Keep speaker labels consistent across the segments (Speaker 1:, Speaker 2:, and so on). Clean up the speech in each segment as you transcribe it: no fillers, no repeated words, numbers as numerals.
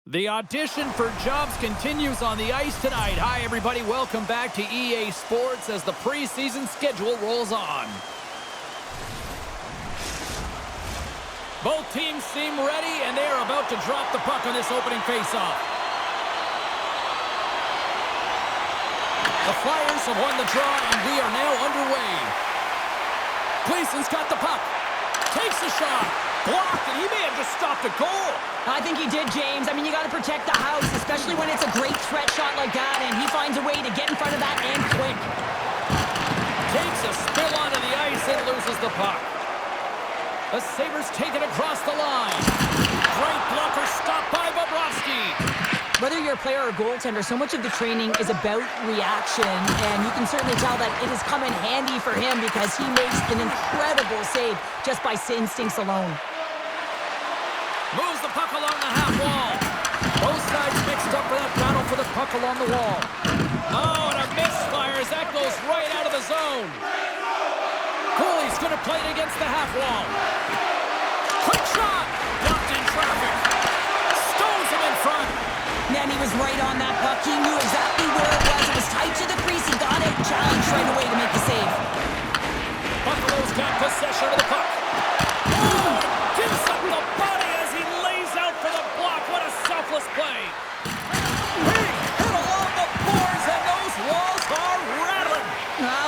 Speaker 1: The audition for jobs continues on the ice tonight. Hi, everybody. Welcome back to EA Sports as the preseason schedule rolls on. Both teams seem ready, and they are about to drop the puck on this opening faceoff. The Flyers have won the draw, and we are now underway. Gleason's got the puck. Takes a shot. Blocked, and he may have just stopped a goal.
Speaker 2: I think he did, James. I mean, you got to protect the house, especially when it's a great threat shot like that, and he finds a way to get in front of that and quick.
Speaker 1: Takes a spill onto the ice and loses the puck. The Sabres take it across the line. Great blocker stopped by Bobrovsky.
Speaker 2: Whether you're a player or a goaltender, so much of the training is about reaction, and you can certainly tell that it has come in handy for him because he makes an incredible save just by instincts alone.
Speaker 1: Moves the puck along the half wall. Both sides mixed up for that battle for the puck along the wall. Oh, and a misfire as that goes right out of the zone. Cooley's going to play it against the half wall. Quick shot! Blocked in traffic. Stones him in front.
Speaker 2: And he was right on that puck. He knew exactly where it was. It was tight to the crease. He got it. Challenged right away to make the save.
Speaker 1: Buffalo's got possession of the puck. Oh! Gives up the body as he lays out for the block. What a selfless play. Big hit along the boards, and those walls are rattling.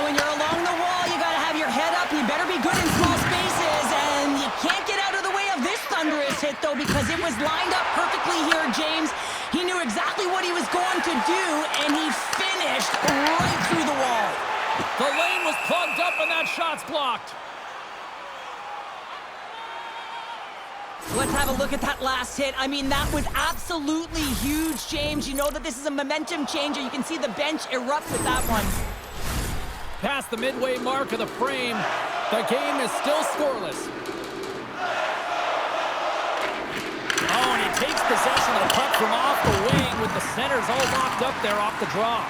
Speaker 2: When you're along the wall, you got to have your head up. You better be good in small spaces, and you can't get out of the way of this thunderous hit, though, because it was lined up perfectly here, James. He knew exactly what he was going to do, and he finished right through the wall.
Speaker 1: The lane was plugged up, and that shot's blocked.
Speaker 2: Let's have a look at that last hit. I mean, that was absolutely huge, James. You know that this is a momentum changer. You can see the bench erupt with that one.
Speaker 1: Past the midway mark of the frame, the game is still scoreless. Oh, and he takes possession of the puck from off the wing with the centers all locked up there off the draw.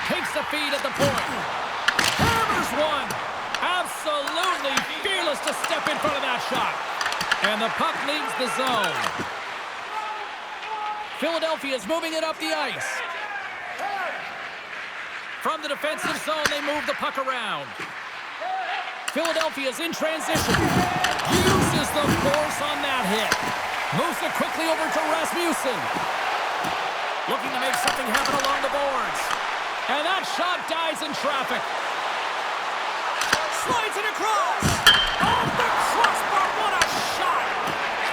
Speaker 1: Takes the feed at the point. Hammers one. Absolutely fearless to step in front of that shot. And the puck leaves the zone. Philadelphia's moving it up the ice. From the defensive zone, they move the puck around. Philadelphia's in transition. Uses the force on that hit. Moves it quickly over to Rasmussen. Looking to make something happen along the boards. And that shot dies in traffic. Slides it across. Off the crossbar. What a shot.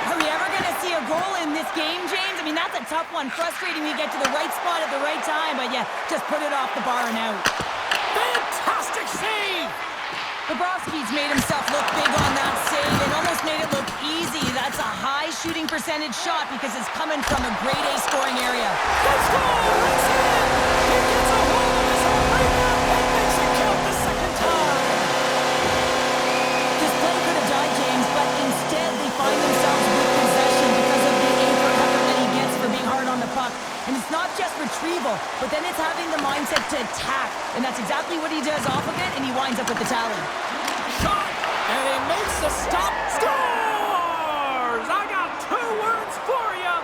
Speaker 2: Are we ever going to see a goal in this game, James? I mean, that's a tough one. Frustrating to get to the right spot at the right time, but yeah, just put it off the bar and out.
Speaker 1: Fantastic save.
Speaker 2: Bobrovsky's made himself look big on that save and almost made it look easy. That's a high shooting percentage shot because it's coming from a grade A scoring area.
Speaker 1: Let's go! It's in! He gets a hold of his arena and makes it count the second time.
Speaker 2: This play could have died, James, but instead they find themselves with possession because of the effort that he gets for being hard on the puck. And it's not just retrieval, but then it's having the mindset to attack. And that's exactly what he does off of it, and he winds up with the tally.
Speaker 1: Shot! And he makes the stop. Scores! I got two words for you.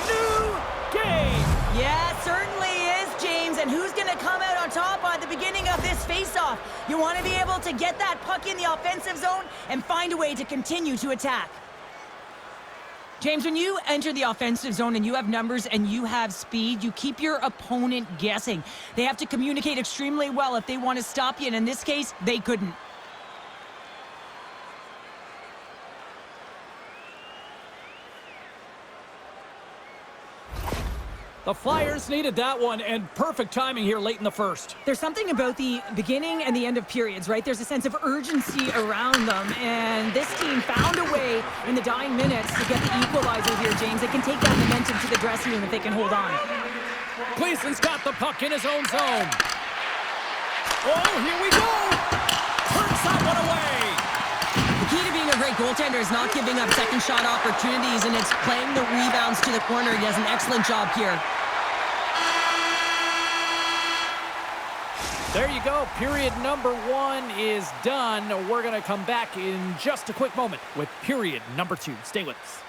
Speaker 1: New game.
Speaker 2: Yeah, it certainly is, James. And who's going to come out on top at the beginning of this face-off? You want to be able to get that puck in the offensive zone and find a way to continue to attack. James, when you enter the offensive zone and you have numbers and you have speed, you keep your opponent guessing. They have to communicate extremely well if they want to stop you, and in this case, they couldn't.
Speaker 1: The Flyers needed that one, and perfect timing here late in the first.
Speaker 2: There's something about the beginning and the end of periods, right? There's a sense of urgency around them, and this team found a way in the dying minutes to get the equalizer here, James. They can take that momentum to the dressing room if they can hold on.
Speaker 1: Gleason's got the puck in his own zone. Oh, here we go! Turns that one away!
Speaker 2: The key to being a great goaltender is not giving up second shot opportunities, and it's playing the rebounds to the corner. He does an excellent job here.
Speaker 1: There you go. Period number one is done. We're going to come back in just a quick moment with period number two. Stay with us.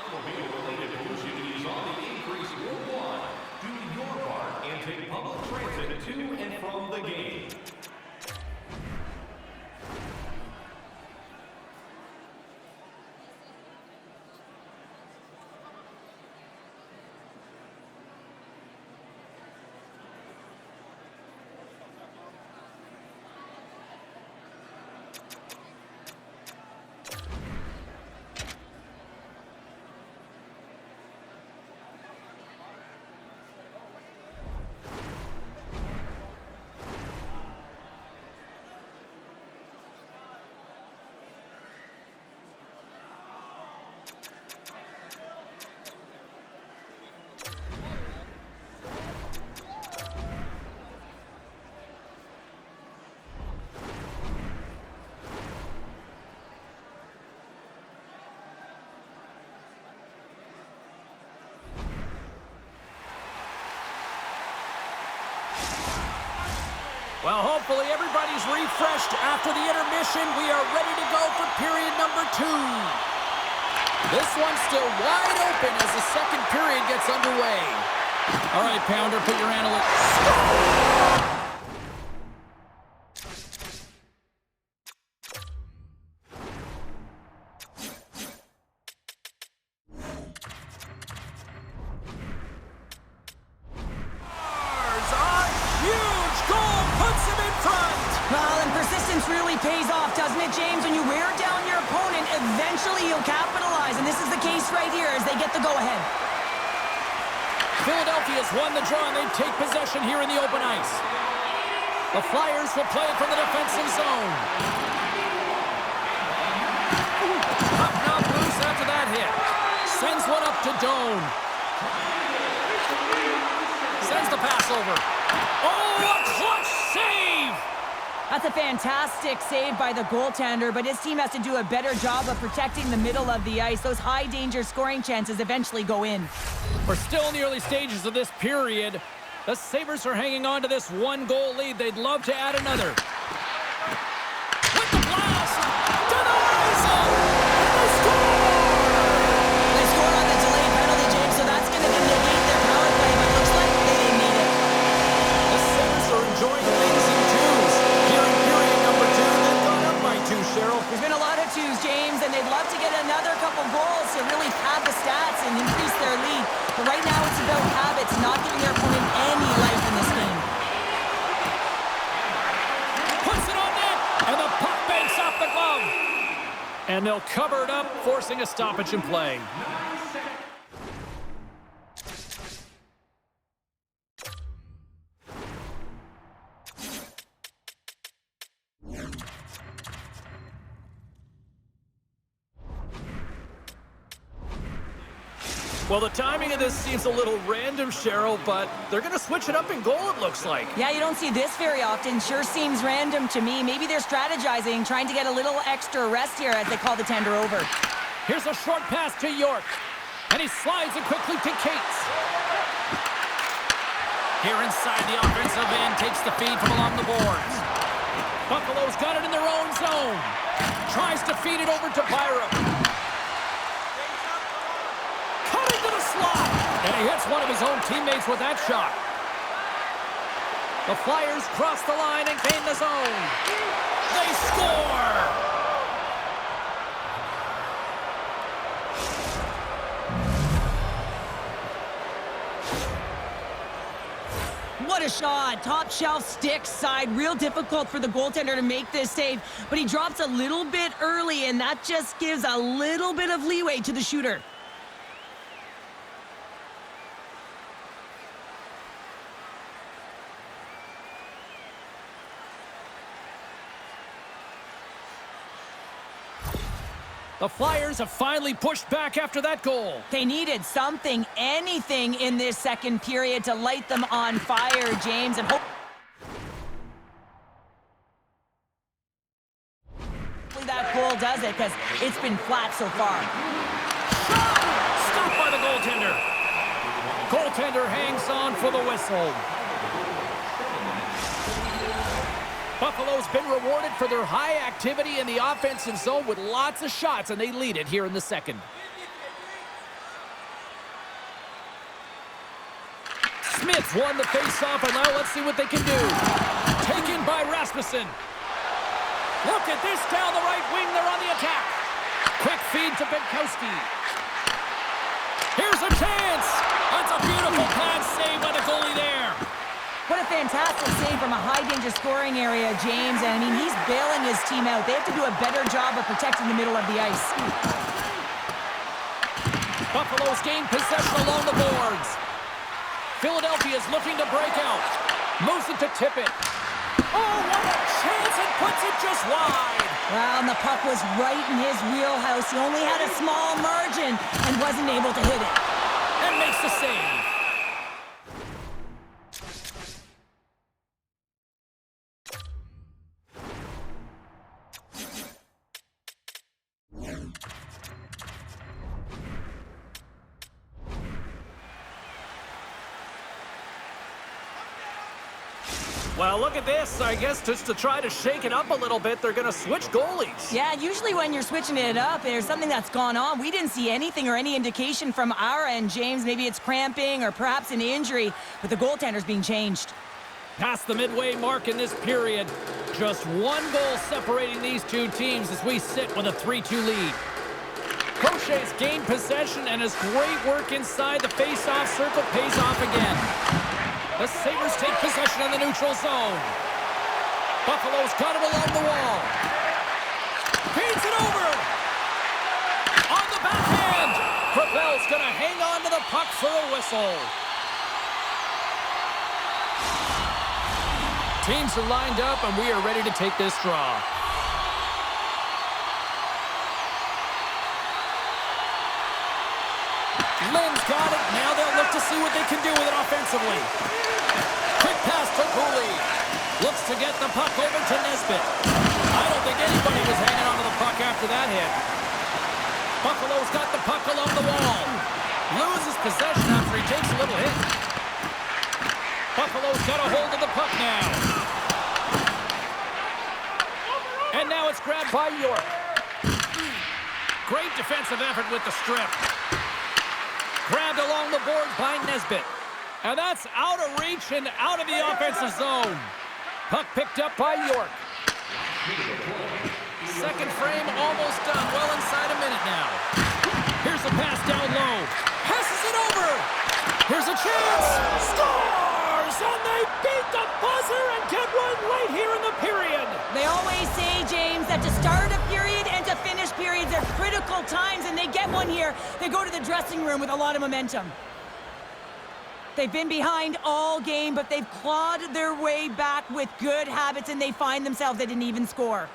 Speaker 3: Automobile-related pollution is on the increase worldwide. Do your part and take public transit to and from the game.
Speaker 1: Well, hopefully everybody's refreshed after the intermission. We are ready to go for period number 2. This one's still wide open as the second period gets underway. All right, Pounder, put your analytics.
Speaker 2: Really pays off, doesn't it, James? When you wear down your opponent, eventually you'll capitalize, and this is the case right here as they get the go-ahead.
Speaker 1: Philadelphia's won the draw, and they take possession here in the open ice. The Flyers will play it from the defensive zone. Up now, loose after that hit. Sends one up to Doan. Sends the pass over. Oh, a clutch save!
Speaker 2: That's a fantastic save by the goaltender, but his team has to do a better job of protecting the middle of the ice. Those high-danger scoring chances eventually go in.
Speaker 1: We're still in the early stages of this period. The Sabres are hanging on to this one-goal lead. They'd love to add another. With the blast! Denies them! They score!
Speaker 2: They scored on the delayed penalty, James, so that's going to negate their power play, but looks like they didn't need it.
Speaker 1: The Sabres are enjoying things in twos. Here in period number 2, they've gone up by 2, Cheryl.
Speaker 2: There's been a lot of twos, James, and they'd love to get another couple goals to really pad the stats and increase their lead. But right now it's about habits, not giving their opponent any life in this game.
Speaker 1: Puts it on net, and the puck banks off the glove. And they'll cover it up, forcing a stoppage in play. Well, the timing of this seems a little random, Cheryl, but they're going to switch it up in goal, it looks like.
Speaker 2: Yeah, you don't see this very often. Sure seems random to me. Maybe they're strategizing, trying to get a little extra rest here as they call the tender over.
Speaker 1: Here's a short pass to York, and he slides it quickly to Cates. Here inside the offensive end, takes the feed from along the boards. Buffalo's got it in their own zone. Tries to feed it over to Byram. And he hits one of his own teammates with that shot. The Flyers cross the line and gain the zone. They score!
Speaker 2: What a shot. Top shelf stick side. Real difficult for the goaltender to make this save, but he drops a little bit early, and that just gives a little bit of leeway to the shooter.
Speaker 1: The Flyers have finally pushed back after that goal.
Speaker 2: They needed something, anything in this second period to light them on fire, James, and hopefully that goal does it, because it's been flat so far.
Speaker 1: Shot! Stopped by the goaltender. Goaltender hangs on for the whistle. Buffalo's been rewarded for their high activity in the offensive zone with lots of shots, and they lead it here in the second. Smith's won the face-off, and now let's see what they can do. Taken by Rasmussen. Look at this down the right wing. They're on the attack. Quick feed to Benkowski. Here's a chance. That's a beautiful pass save by the goalie there.
Speaker 2: What a fantastic save from a high-danger scoring area, James. And, I mean, he's bailing his team out. They have to do a better job of protecting the middle of the ice.
Speaker 1: Buffalo's gained possession along the boards. Philadelphia's looking to break out. Moves it to Tippett. Oh, what a chance! It puts it just wide.
Speaker 2: Well, and the puck was right in his wheelhouse. He only had a small margin and wasn't able to hit it.
Speaker 1: And makes the save. Well, look at this. I guess just to try to shake it up a little bit, they're going to switch goalies.
Speaker 2: Yeah, usually when you're switching it up, there's something that's gone on. We didn't see anything or any indication from our end, James. Maybe it's cramping or perhaps an injury, but the goaltender's being changed.
Speaker 1: Past the midway mark in this period. Just one goal separating these two teams as we sit with a 3-2 lead. Crochet's gained possession, and his great work inside the face-off circle pays off again. The Sabres take possession in the neutral zone. Buffalo's got it along the wall. Feeds it over. On the backhand. Gravel's going to hang on to the puck for a whistle. Teams are lined up, and we are ready to take this draw. Lynn's got it. Now they'll look to see what they can do with it offensively. Quick pass to Cooley. Looks to get the puck over to Nesbitt. I don't think anybody was hanging onto the puck after that hit. Buffalo's got the puck along the wall. Loses possession after he takes a little hit. Buffalo's got a hold of the puck now. And now it's grabbed by York. Great defensive effort with the strip. Grabbed along the boards by Nesbitt. And that's out of reach and out of the offensive zone. Puck picked up by York. Second frame almost done. Well inside a minute now. Here's a pass down low. Passes it over. Here's a chance. Scores! And they beat the buzzer and get one right here in the period.
Speaker 2: They always say, James, that to start a period and to finish periods are critical times, and they get one here. They go to the dressing room with a lot of momentum. They've been behind all game, but they've clawed their way back with good habits, and they find themselves at an even score.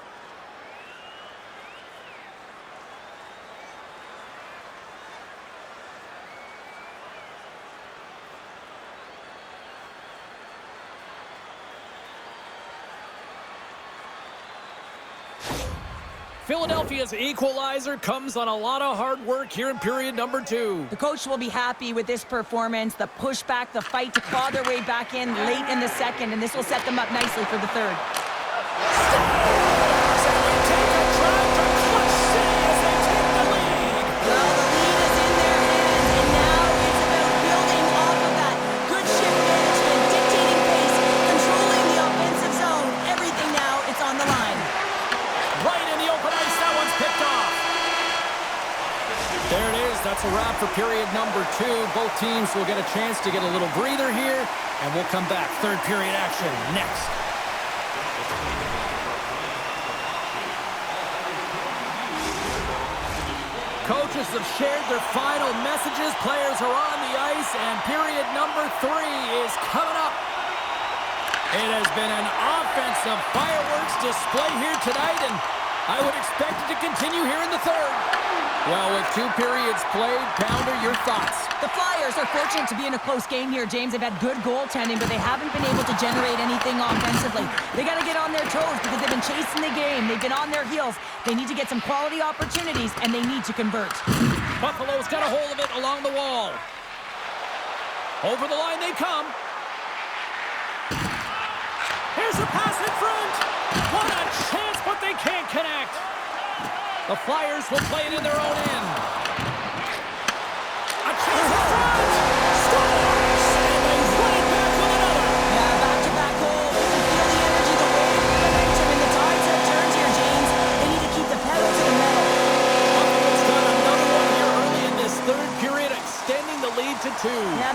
Speaker 1: Philadelphia's equalizer comes on a lot of hard work here in period number 2.
Speaker 2: The coach will be happy with this performance, the pushback, the fight to claw their way back in late in the second, and this will set them up nicely for the third. Well, the lead is in their hands, and now it's about building off of that. Good shift management, dictating pace, controlling the offensive zone. Everything now, it's on the line.
Speaker 1: Right in the open ice, that one's picked off. There it is. That's a wrap for period number 2. Both teams will get a chance to get a little breather here, and we'll come back. Third period action next. Coaches have shared their final messages. Players are on the ice, and period number 3 is coming up. It has been an offensive fireworks display here tonight, and I would expect it to continue here in the third. Well, with 2 periods played, Pounder, your thoughts?
Speaker 2: The Flyers are fortunate to be in a close game here, James. They've had good goaltending, but they haven't been able to generate anything offensively. They got to get on their toes because they've been chasing the game. They've been on their heels. They need to get some quality opportunities, and they need to convert.
Speaker 1: Buffalo's got a hold of it along the wall. Over the line they come. Here's a pass in front. What a chance, but they can't connect. The Flyers will play it in their own end. A chance in front. Scores! And they run it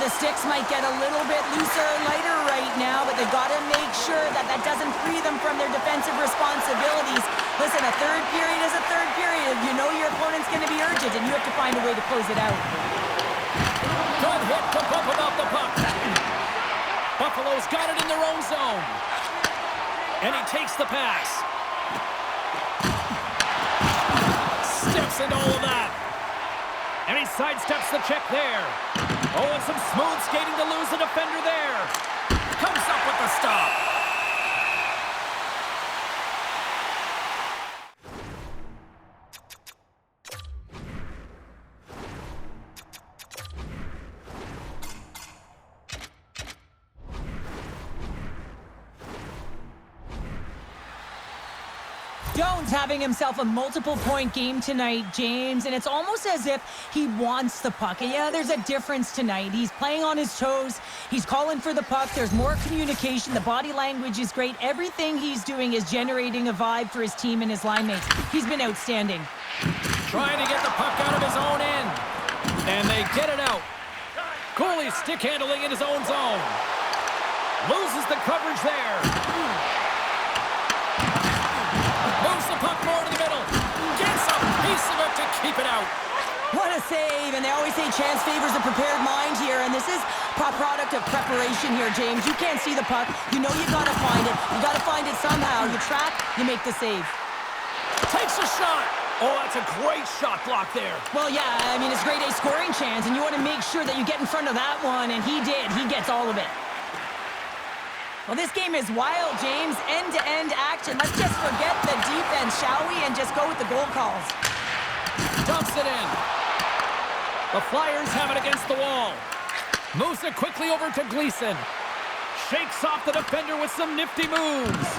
Speaker 2: the sticks might get a little bit looser or lighter right now, but they've got to make sure that that doesn't free them from their defensive responsibilities. Listen, a third period is a third period. You know your opponent's going to be urgent, and you have to find a way to close it out.
Speaker 1: Good hit to bump him off the puck. Buffalo's got it in their own zone. And he takes the pass. Steps into all of that. And he sidesteps the check there. Oh, and some smooth skating to lose the defender there. Comes up with the stop.
Speaker 2: Jones having himself a multiple-point game tonight, James, and it's almost as if he wants the puck. And yeah, there's a difference tonight. He's playing on his toes. He's calling for the puck. There's more communication. The body language is great. Everything he's doing is generating a vibe for his team and his line mates. He's been outstanding.
Speaker 1: Trying to get the puck out of his own end. And they get it out. Goalie stick handling in his own zone. Loses the coverage there. Moves the puck more to the middle. Gets a piece of it to keep it out.
Speaker 2: What a save. And they always say chance favors a prepared mind here. And this is a product of preparation here, James. You can't see the puck. You know you got to find it. You got to find it somehow. You track, you make the save.
Speaker 1: Takes a shot. Oh, that's a great shot block there.
Speaker 2: Well, yeah, I mean, it's grade A scoring chance, and you want to make sure that you get in front of that one, and he did. He gets all of it. Well, this game is wild, James. End-to-end action. Let's just forget the defense, shall we? And just go with the goal calls.
Speaker 1: Dumps it in. The Flyers have it against the wall. Moves it quickly over to Gleason. Shakes off the defender with some nifty moves.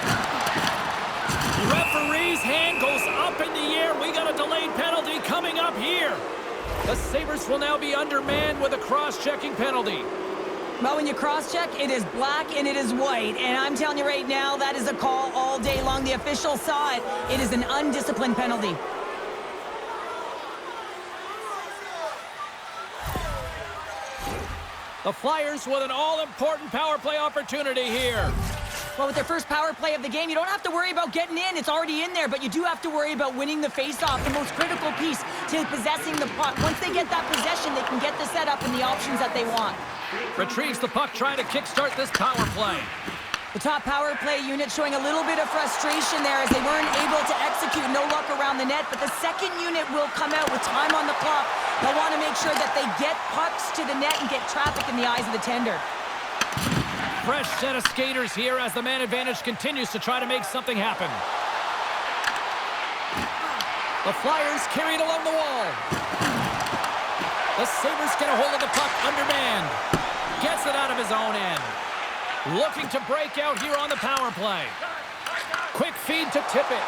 Speaker 1: Referee's hand goes up in the air. We got a delayed penalty coming up here. The Sabres will now be undermanned with a cross-checking penalty.
Speaker 2: Well, when you cross-check, it is black and it is white. And I'm telling you right now, that is a call all day long. The official saw it. It is an undisciplined penalty.
Speaker 1: The Flyers with an all-important power play opportunity here.
Speaker 2: Well, with their first power play of the game, you don't have to worry about getting in. It's already in there, but you do have to worry about winning the faceoff, the most critical piece to possessing the puck. Once they get that possession, they can get the setup and the options that they want.
Speaker 1: Retrieves the puck, trying to kickstart this power play.
Speaker 2: The top power play unit showing a little bit of frustration there as they weren't able to execute. No luck around the net, but the second unit will come out with time on the clock. They'll want to make sure that they get pucks to the net and get traffic in the eyes of the tender.
Speaker 1: Fresh set of skaters here as the man advantage continues to try to make something happen. The Flyers carried along the wall. The Sabres get a hold of the puck undermanned. Gets it out of his own end. Looking to break out here on the power play. Quick feed to Tippett.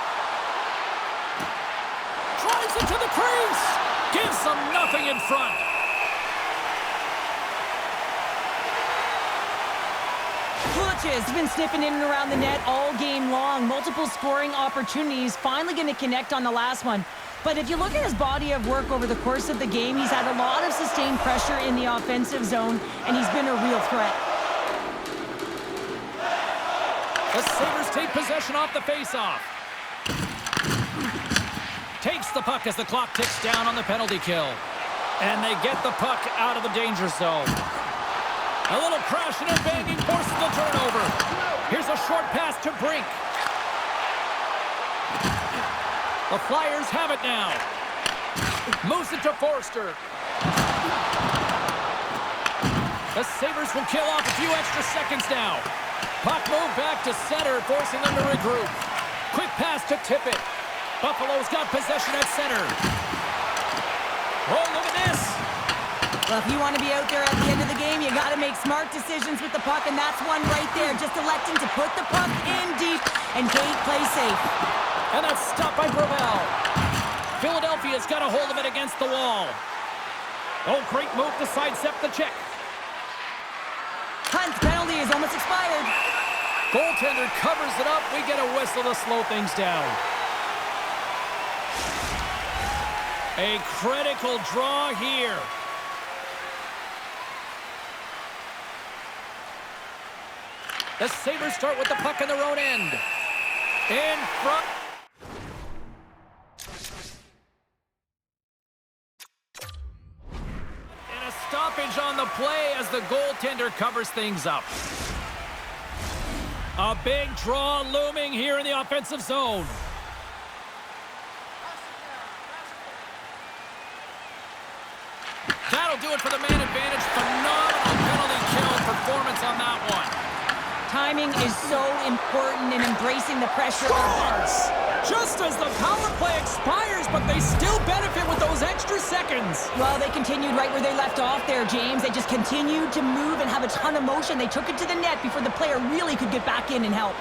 Speaker 1: Drives it to the crease. Gives them nothing in front.
Speaker 2: Kulich's been sniffing in and around the net all game long. Multiple scoring opportunities. Finally going to connect on the last one. But if you look at his body of work over the course of the game, he's had a lot of sustained pressure in the offensive zone, and he's been a real threat.
Speaker 1: The Sabres take possession off the faceoff. Takes the puck as the clock ticks down on the penalty kill. And they get the puck out of the danger zone. A little crash and a banging forces the turnover. Here's a short pass to Brink. The Flyers have it now. Moves it to Forster. The Sabres will kill off a few extra seconds now. Puck moved back to center, forcing them to regroup. Quick pass to Tippett. Buffalo's got possession at center. Oh, look at this.
Speaker 2: Well, if you want to be out there at the end of the game, you got to make smart decisions with the puck, and that's one right there. Just electing to put the puck in deep and play safe.
Speaker 1: And that's stopped by Gravel. Philadelphia's got a hold of it against the wall. Oh, great move to sidestep the check.
Speaker 2: Hunt's penalty is almost expired.
Speaker 1: Goaltender covers it up. We get a whistle to slow things down. A critical draw here. The Sabres start with the puck in their own end. In front. And a stoppage on the play as the goaltender covers things up. A big draw looming here in the offensive zone. That'll do it for the man advantage. Phenomenal penalty kill performance on that one.
Speaker 2: Timing is so important in embracing the pressure.
Speaker 1: Scores! Just as the power play expires, but they still benefit with those extra seconds.
Speaker 2: Well, they continued right where they left off there, James. They just continued to move and have a ton of motion. They took it to the net before the player really could get back in and help.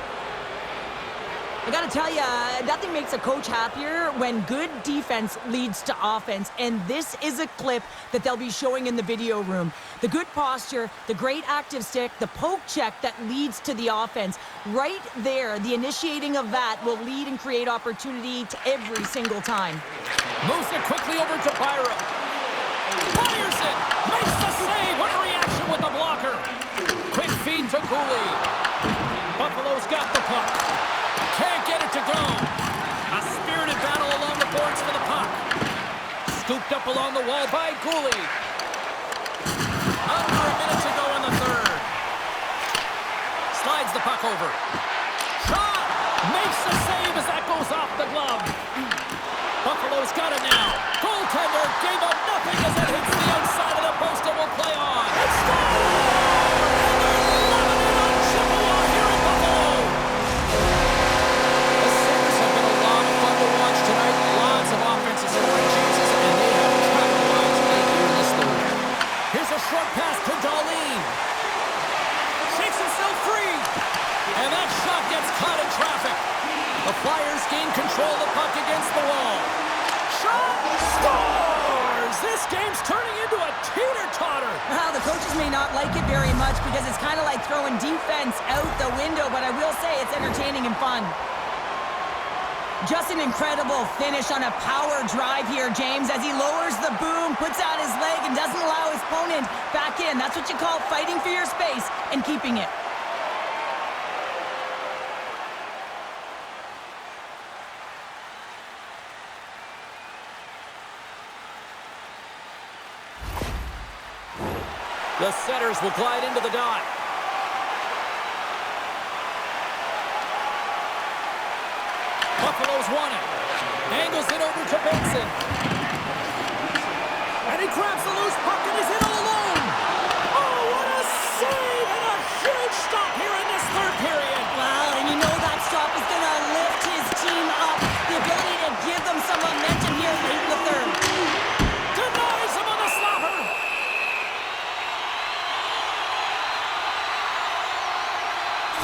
Speaker 2: I gotta tell you, nothing makes a coach happier when good defense leads to offense, and this is a clip that they'll be showing in the video room. The good posture, the great active stick, the poke check that leads to the offense. Right there, the initiating of that will lead and create opportunity to every single time.
Speaker 1: Moves it quickly over to Byron. Fires it! Makes the save! What a reaction with the blocker! Quick feed to Cooley. Buffalo's got the puck. Can't get it to go. A spirited battle along the boards for the puck. Scooped up along the wall by Cooley. Under a minute to go in the third. Slides the puck over. Shot! Makes the save as that goes off the glove. Buffalo's got it now. Goaltender gave up nothing as it hits the outside of the post and will play on. It's scored! Short pass to Darlene. Shakes himself free. And that shot gets caught in traffic. The Flyers gain control of the puck against the wall. Shot! Scores! This game's turning into a teeter-totter.
Speaker 2: Well, the coaches may not like it very much because it's kind of like throwing defense out the window, but I will say it's entertaining and fun. Just an incredible finish on a power drive here, James, as he lowers the boom, puts out his leg, and doesn't allow his opponent back in. That's what you call fighting for your space and keeping it.
Speaker 1: The setters will glide into the dot. Buffalo's won it. Angles it over to Benson. And he grabs the loose puck and is in all alone. Oh, what a save and a huge stop here in this third period.
Speaker 2: Wow, and you know that stop is going to lift his team up. The ability to give them some momentum here late in the third.
Speaker 1: Denies him on the slapper.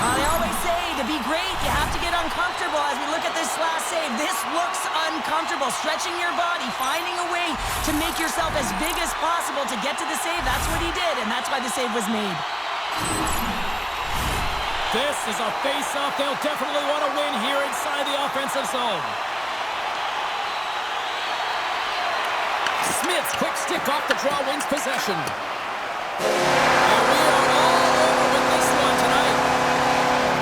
Speaker 2: They always say to be great, you have to get uncomfortable. As we look at this last save, this looks uncomfortable. Stretching your body, finding a way to make yourself as big as possible to get to the save. That's what he did, and that's why the save was made.
Speaker 1: This is a face-off they'll definitely want to win here inside the offensive zone. Smith's quick stick off the draw wins possession. And we are all over with this one tonight.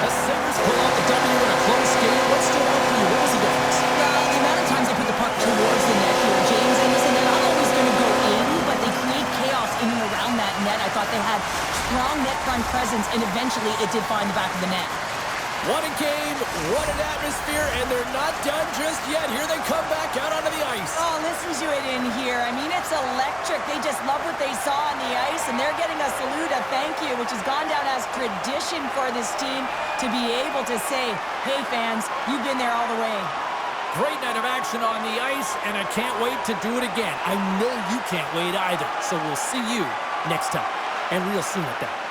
Speaker 1: The Sabres pull off the W in a close game. What stood out for you? What was the difference?
Speaker 2: Well, the amount of times they put the puck towards the net here, James, and listen, they're not always going to go in, but they create chaos in and around that net. I thought they had strong net front presence, and eventually it did find the back of the net.
Speaker 1: What a game, what an atmosphere, and they're not done just yet. Here they come back out onto the ice.
Speaker 2: Oh, listen to it in here. I mean, it's electric. They just love what they saw on the ice, and they're getting a salute, a thank you, which has gone down as tradition for this team to be able to say, hey, fans, you've been there all the way.
Speaker 1: Great night of action on the ice, and I can't wait to do it again. I know you can't wait either, so we'll see you next time, and real soon at that.